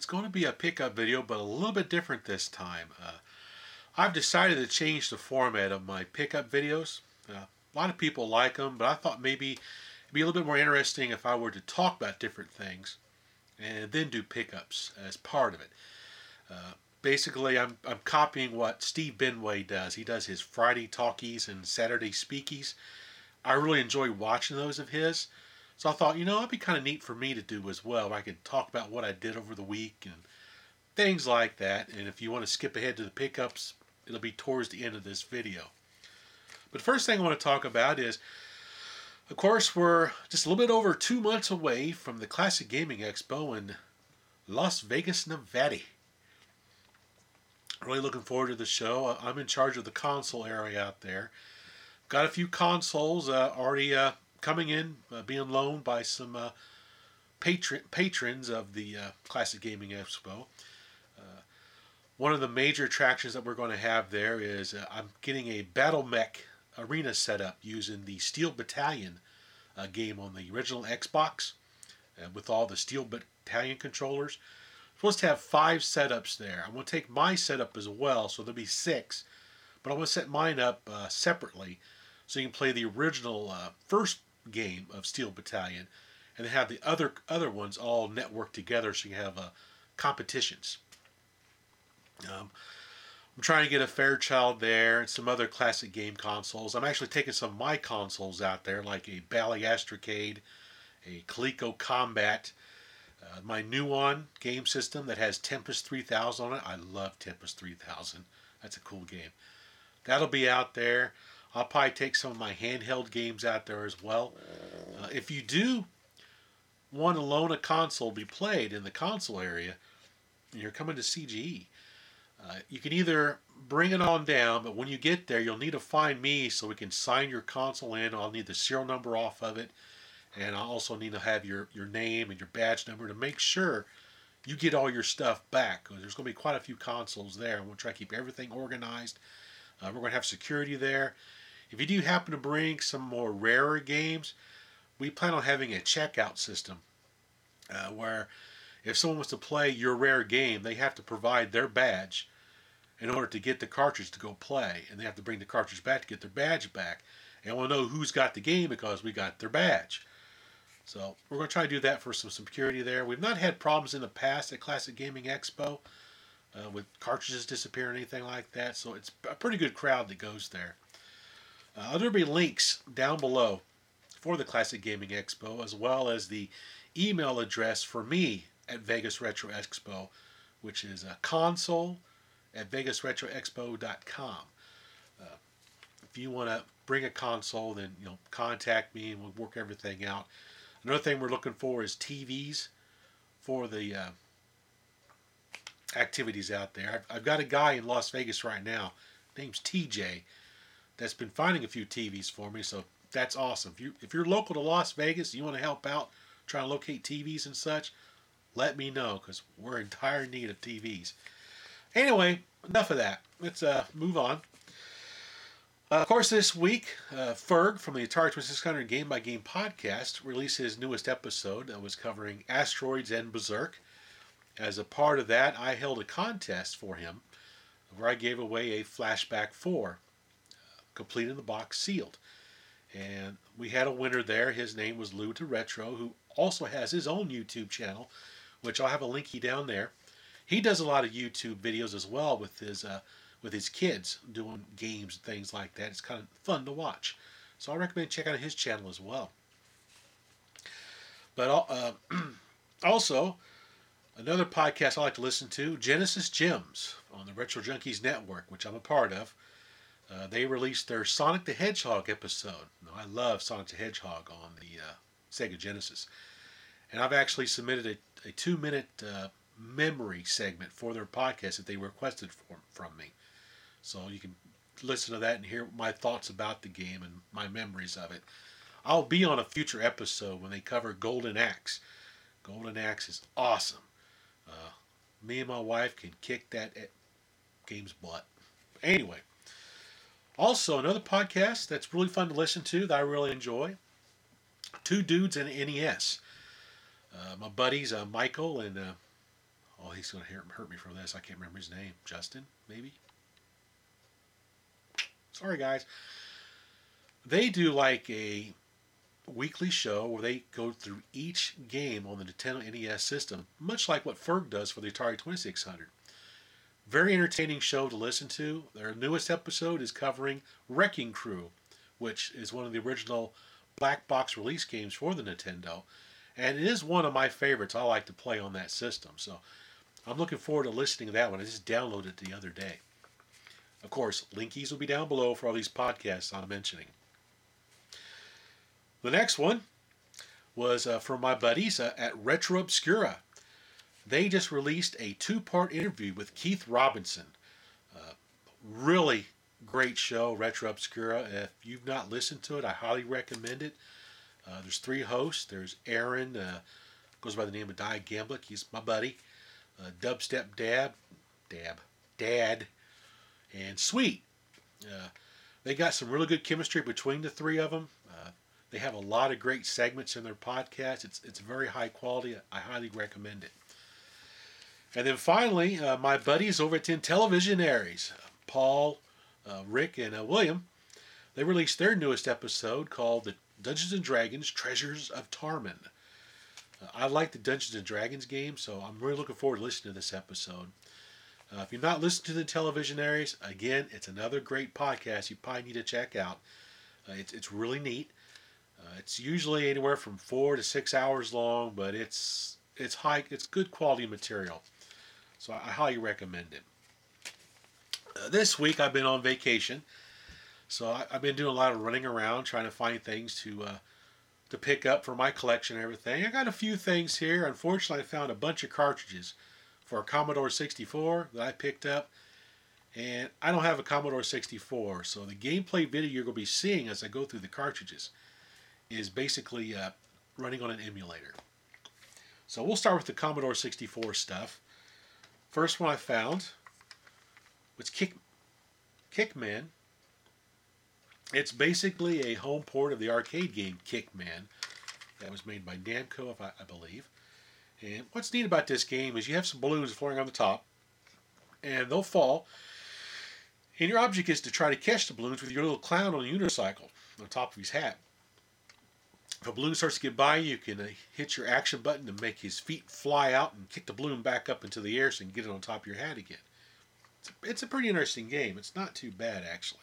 It's going to be a pickup video, but a little bit different this time. I've decided to change the format of my pickup videos. A lot of people like them, but I thought maybe it'd be a little bit more interesting if I were to talk about different things and then do pickups as part of it. Basically, I'm copying what Steve Benway does. He does his Friday talkies and Saturday speakies. I really enjoy watching those of his. So I thought, it'd be kind of neat for me to do as well. I could talk about what I did over the week and things like that. And if you want to skip ahead to the pickups, it'll be towards the end of this video. But the first thing I want to talk about is, of course, we're just a little bit over 2 months away from the Classic Gaming Expo in Las Vegas, Nevada. Really looking forward to the show. I'm in charge of the console area out there. Got a few consoles already coming in, being loaned by some patrons of the Classic Gaming Expo. One of the major attractions that we're going to have there is I'm getting a Battle Mech arena setup using the Steel Battalion game on the original Xbox with all the Steel Battalion controllers. I'm supposed to have 5 setups there. I'm going to take my setup as well, so there'll be 6. But I'm going to set mine up separately so you can play the original first game of Steel Battalion and then have the other ones all networked together so you can have competitions. I'm trying to get a Fairchild there and some other classic game consoles. I'm actually taking some of my consoles out there, like a Bally Astrocade, a Coleco Combat, my Nuon game system that has Tempest 3000 on it. I love Tempest 3000. That's a cool game. That'll be out there. I'll probably take some of my handheld games out there as well. If you do want to loan a console to be played in the console area, and you're coming to CGE, you can either bring it on down, but when you get there, you'll need to find me so we can sign your console in. I'll need the serial number off of it, and I'll also need to have your name and your badge number to make sure you get all your stuff back, because there's going to be quite a few consoles there. I'm going to try to keep everything organized. We're going to have security there. If you do happen to bring some more rarer games, we plan on having a checkout system where if someone wants to play your rare game, they have to provide their badge in order to get the cartridge to go play. And they have to bring the cartridge back to get their badge back. And we'll know who's got the game because we got their badge. So we're going to try to do that for some security there. We've not had problems in the past at Classic Gaming Expo with cartridges disappearing or anything like that. So it's a pretty good crowd that goes there. There'll be links down below for the Classic Gaming Expo, as well as the email address for me at Vegas Retro Expo, which is console@vegasretroexpo.com. If you want to bring a console, then contact me and we'll work everything out. Another thing we're looking for is TVs for the activities out there. I've got a guy in Las Vegas right now, name's TJ, that's been finding a few TVs for me, so that's awesome. If you're local to Las Vegas, you want to help out, trying to locate TVs and such, let me know, because we're in dire need of TVs. Anyway, enough of that. Let's move on. Of course, this week, Ferg from the Atari 2600 Game by Game podcast released his newest episode that was covering Asteroids and Berserk. As a part of that, I held a contest for him where I gave away a Flashback 4, complete in the box, sealed. And we had a winner there. His name was Lou to Retro, who also has his own YouTube channel, which I'll have a linky down there. He does a lot of YouTube videos as well with his kids doing games and things like that. It's kind of fun to watch. So I recommend checking out his channel as well. But also, another podcast I like to listen to, Genesis Gems on the Retro Junkies Network, which I'm a part of. They released their Sonic the Hedgehog episode. Now, I love Sonic the Hedgehog on the Sega Genesis. And I've actually submitted a 2-minute memory segment for their podcast that they requested from me. So you can listen to that and hear my thoughts about the game and my memories of it. I'll be on a future episode when they cover Golden Axe. Golden Axe is awesome. Me and my wife can kick that game's butt. Anyway, also another podcast that's really fun to listen to that I really enjoy, Two Dudes and NES. My buddies Michael and Oh, he's going to hurt me for this. I can't remember his name. Justin, maybe? Sorry, guys. They do like a weekly show where they go through each game on the Nintendo NES system, much like what Ferg does for the Atari 2600. Very entertaining show to listen to. Their newest episode is covering Wrecking Crew, which is one of the original black box release games for the Nintendo. And it is one of my favorites. I like to play on that system. So I'm looking forward to listening to that one. I just downloaded it the other day. Of course, linkies will be down below for all these podcasts I'm mentioning. The next one was from my buddies at Retro Obscura. They just released a 2-part interview with Keith Robinson. Really great show, Retro Obscura. If you've not listened to it, I highly recommend it. There's 3 hosts. There's Aaron, goes by the name of Di Gamblick. He's my buddy. Dubstep Dad, and Sweet. They got some really good chemistry between the 3 of them. They have a lot of great segments in their podcast. It's very high quality. I highly recommend it. And then finally, my buddies over at Intellivisionaries, Paul, Rick, and William, they released their newest episode called the Dungeons & Dragons Treasures of Tarman. I like the Dungeons & Dragons game, so I'm really looking forward to listening to this episode. If you're not listening to the Intellivisionaries, again, it's another great podcast you probably need to check out. It's really neat. It's usually anywhere from 4 to 6 hours long, but it's good quality material. So I highly recommend it. This week I've been on vacation, so I've been doing a lot of running around trying to find things to pick up for my collection and everything. I got a few things here. Unfortunately, I found a bunch of cartridges for a Commodore 64 that I picked up, and I don't have a Commodore 64, so the gameplay video you're going to be seeing as I go through the cartridges is basically running on an emulator. So we'll start with the Commodore 64 stuff. First one I found was Kickman. It's basically a home port of the arcade game Kickman that was made by Namco, I believe. And what's neat about this game is you have some balloons floating on the top, and they'll fall. And your object is to try to catch the balloons with your little clown on a unicycle on top of his hat. If a balloon starts to get by you, you can hit your action button to make his feet fly out and kick the balloon back up into the air so you can get it on top of your hat again. It's a pretty interesting game. It's not too bad, actually.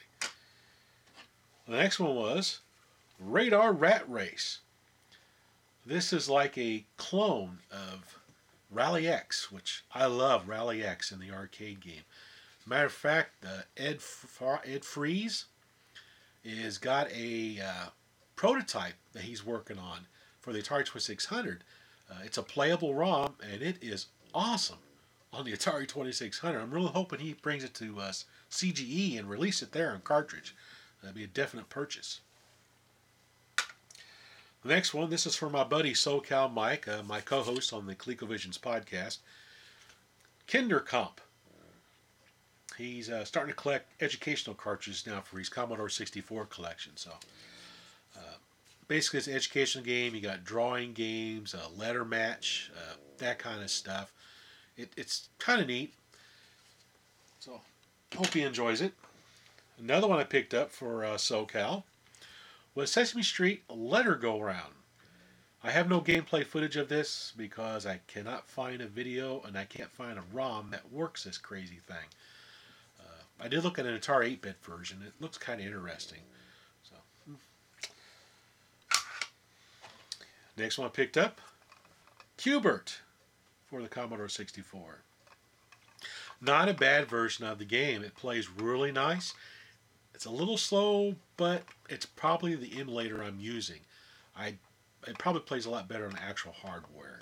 The next one was Radar Rat Race. This is like a clone of Rally X, which I love Rally X in the arcade game. Matter of fact, Ed Freeze has got a prototype that he's working on for the Atari 2600. It's a playable ROM, and it is awesome on the Atari 2600. I'm really hoping he brings it to CGE and release it there on cartridge. That'd be a definite purchase. The next one, this is for my buddy SoCal Mike, my co-host on the ColecoVisions podcast. Kinderkamp. He's starting to collect educational cartridges now for his Commodore 64 collection. So basically it's an educational game. You got drawing games, a letter match, that kind of stuff. It's kind of neat. So hope he enjoys it. Another one I picked up for SoCal was Sesame Street Let Her Go Round. I have no gameplay footage of this because I cannot find a video and I can't find a ROM that works this crazy thing. I did look at an Atari 8-bit version. It looks kind of interesting. So, next one I picked up, Q*bert for the Commodore 64. Not a bad version of the game. It plays really nice. It's a little slow, but it's probably the emulator I'm using. It probably plays a lot better on actual hardware.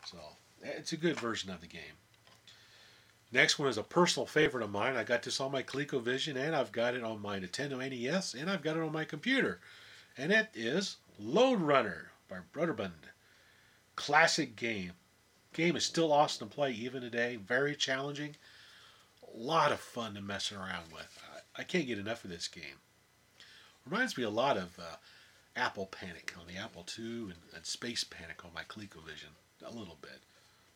So it's a good version of the game. Next one is a personal favorite of mine. I got this on my ColecoVision, and I've got it on my Nintendo NES, and I've got it on my computer. And it is Lode Runner by Broderbund. Classic game. Game is still awesome to play even today. Very challenging. A lot of fun to mess around with. I can't get enough of this game. Reminds me a lot of Apple Panic on the Apple II and Space Panic on my ColecoVision. A little bit.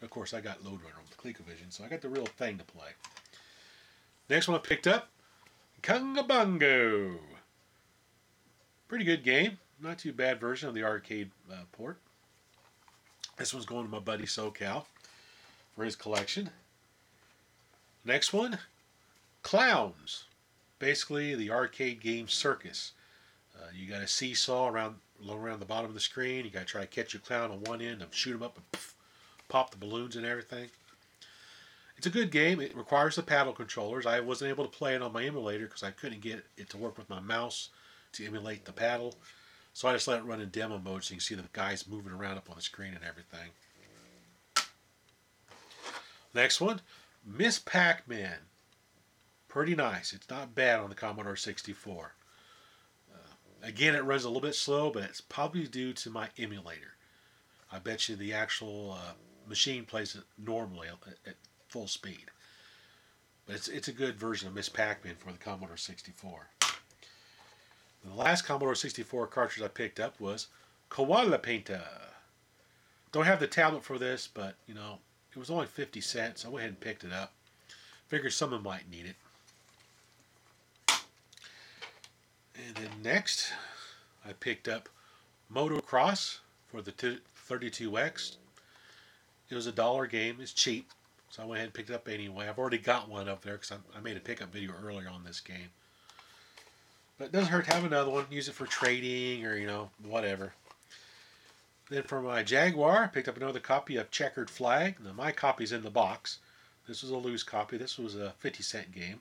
Of course, I got Load Runner on the ColecoVision, so I got the real thing to play. Next one I picked up, Kungabungo. Pretty good game. Not too bad version of the arcade port. This one's going to my buddy SoCal for his collection. Next one, Clowns. Basically, the arcade game Circus. You got a seesaw around the bottom of the screen. You got to try to catch your clown on one end and shoot him up and poof, pop the balloons and everything. It's a good game. It requires the paddle controllers. I wasn't able to play it on my emulator because I couldn't get it to work with my mouse to emulate the paddle. So I just let it run in demo mode so you can see the guys moving around up on the screen and everything. Next one, Miss Pac-Man. Pretty nice. It's not bad on the Commodore 64. Again, it runs a little bit slow, but it's probably due to my emulator. I bet you the actual machine plays it normally at full speed. But it's a good version of Miss Pac-Man for the Commodore 64. And the last Commodore 64 cartridge I picked up was Koala Painter. Don't have the tablet for this, but you know, it was only 50 cents. I went ahead and picked it up. Figured someone might need it. And then next, I picked up Motocross for the 32X. It was a $1 game. It's cheap, so I went ahead and picked it up anyway. I've already got one up there because I made a pickup video earlier on this game. But it doesn't hurt to have another one. Use it for trading or, you know, whatever. Then for my Jaguar, I picked up another copy of Checkered Flag. Now, my copy's in the box. This was a loose copy. This was a 50-cent game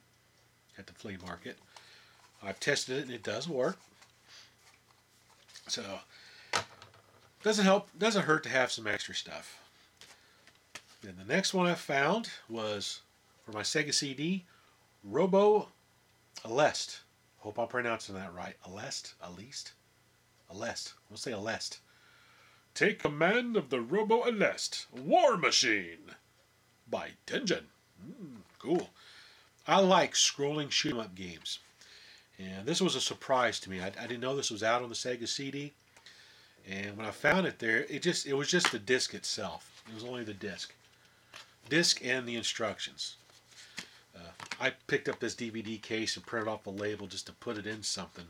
at the flea market. I've tested it and it does work. So, doesn't hurt to have some extra stuff. Then the next one I found was for my Sega CD, Robo Aleste. Hope I'm pronouncing that right. Aleste? We'll say Aleste. Take command of the Robo Aleste War Machine by Tengen. Cool. I like scrolling shoot 'em up games. And this was a surprise to me. I didn't know this was out on the Sega CD. And when I found it there, it was just the disc itself. It was only the disc. Disc and the instructions. I picked up this DVD case and printed off a label just to put it in something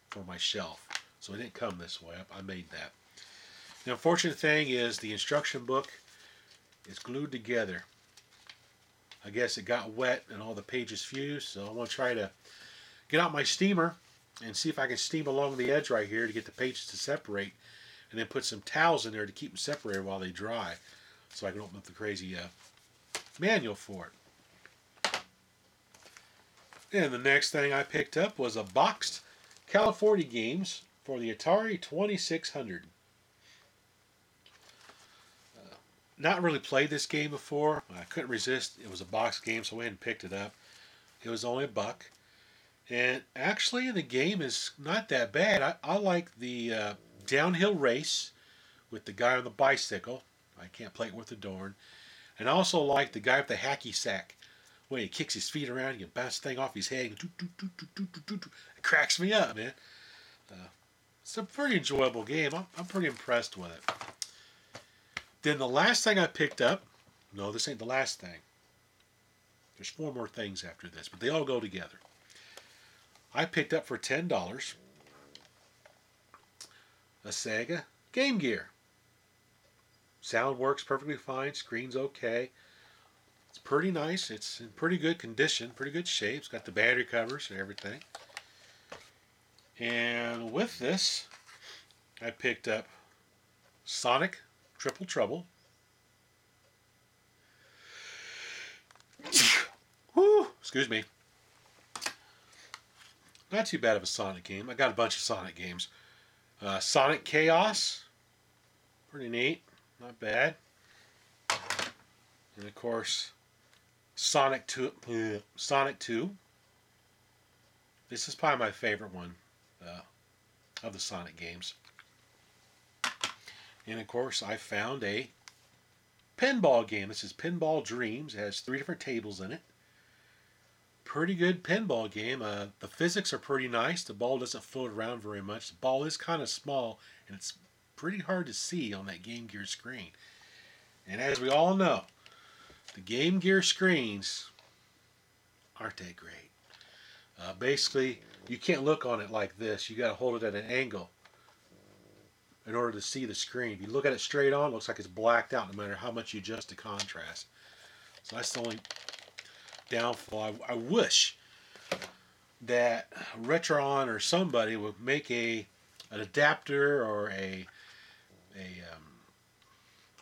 for my shelf. So it didn't come this way. I made that. The unfortunate thing is the instruction book is glued together. I guess it got wet and all the pages fused, so I want to try to get out my steamer and see if I can steam along the edge right here to get the pages to separate, and then put some towels in there to keep them separated while they dry so I can open up the crazy manual for it. And the next thing I picked up was a boxed California games for the Atari 2600. Not really played this game before. I couldn't resist. It was a boxed game, so I went and picked it up. It was only $1. And actually, the game is not that bad. I like the downhill race with the guy on the bicycle. I can't play it with the darn. And I also like the guy with the hacky sack. When he kicks his feet around, he can bounce the thing off his head. It cracks me up, man. It's a pretty enjoyable game. I'm pretty impressed with it. Then the last thing I picked up, no, this ain't the last thing. There's 4 more things after this, but they all go together. I picked up for $10 a Sega Game Gear. Sound works perfectly fine. Screen's okay. It's pretty nice. It's in pretty good condition, pretty good shape. It's got the battery covers and everything. And with this, I picked up Sonic Triple Trouble. Woo! Excuse me. Not too bad of a Sonic game. I got a bunch of Sonic games. Sonic Chaos. Pretty neat. Not bad. And of course, Sonic 2. Sonic 2. This is probably my favorite one of the Sonic games. And of course, I found a pinball game. This is Pinball Dreams. It has 3 different tables in it. Pretty good pinball game. The physics are pretty nice. The ball doesn't float around very much. The ball is kind of small, and it's pretty hard to see on that Game Gear screen. And as we all know, the Game Gear screens aren't that great. Basically, you can't look on it like this. You got to hold it at an angle in order to see the screen. If you look at it straight on, it looks like it's blacked out no matter how much you adjust the contrast. So that's the only downfall. I wish that Retron or somebody would make an adapter or a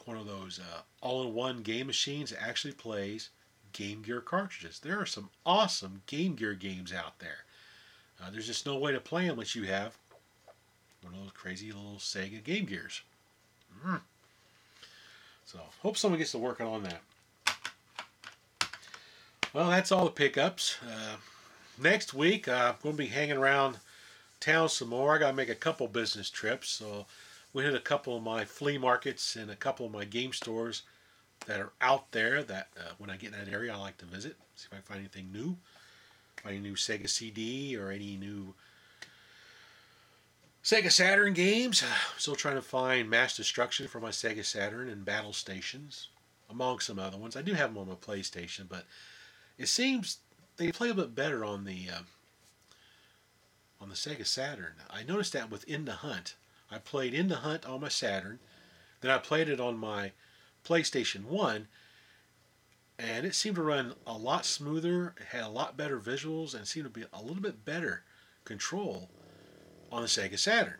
one of those all-in-one game machines that actually plays Game Gear cartridges. There are some awesome Game Gear games out there. There's just no way to play them unless you have one of those crazy little Sega Game Gears. So, hope someone gets to working on that. Well, that's all the pickups. Next week, I'm going to be hanging around town some more. I got to make a couple business trips, so we hit a couple of my flea markets and a couple of my game stores that are out there that when I get in that area I like to visit, see if I can find anything new, find any new Sega CD or any new Sega Saturn games. I'm still trying to find Mass Destruction for my Sega Saturn and Battle Stations, among some other ones. I do have them on my PlayStation, but it seems they play a bit better on the Sega Saturn. I noticed that with In the Hunt. I played In the Hunt on my Saturn, then I played it on my PlayStation 1, and it seemed to run a lot smoother. It had a lot better visuals and seemed to be a little bit better control on the Sega Saturn.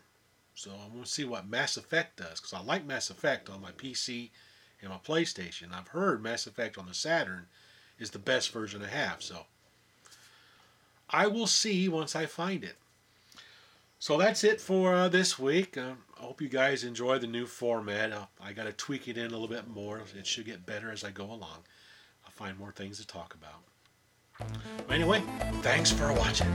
So I'm going to see what Mass Effect does, because I like Mass Effect on my PC and my PlayStation. I've heard Mass Effect on the Saturn is the best version I have, so I will see once I find it. So that's it for this week. I hope you guys enjoy the new format. I got to tweak it in a little bit more. It should get better as I go along. I'll find more things to talk about. Anyway, thanks for watching.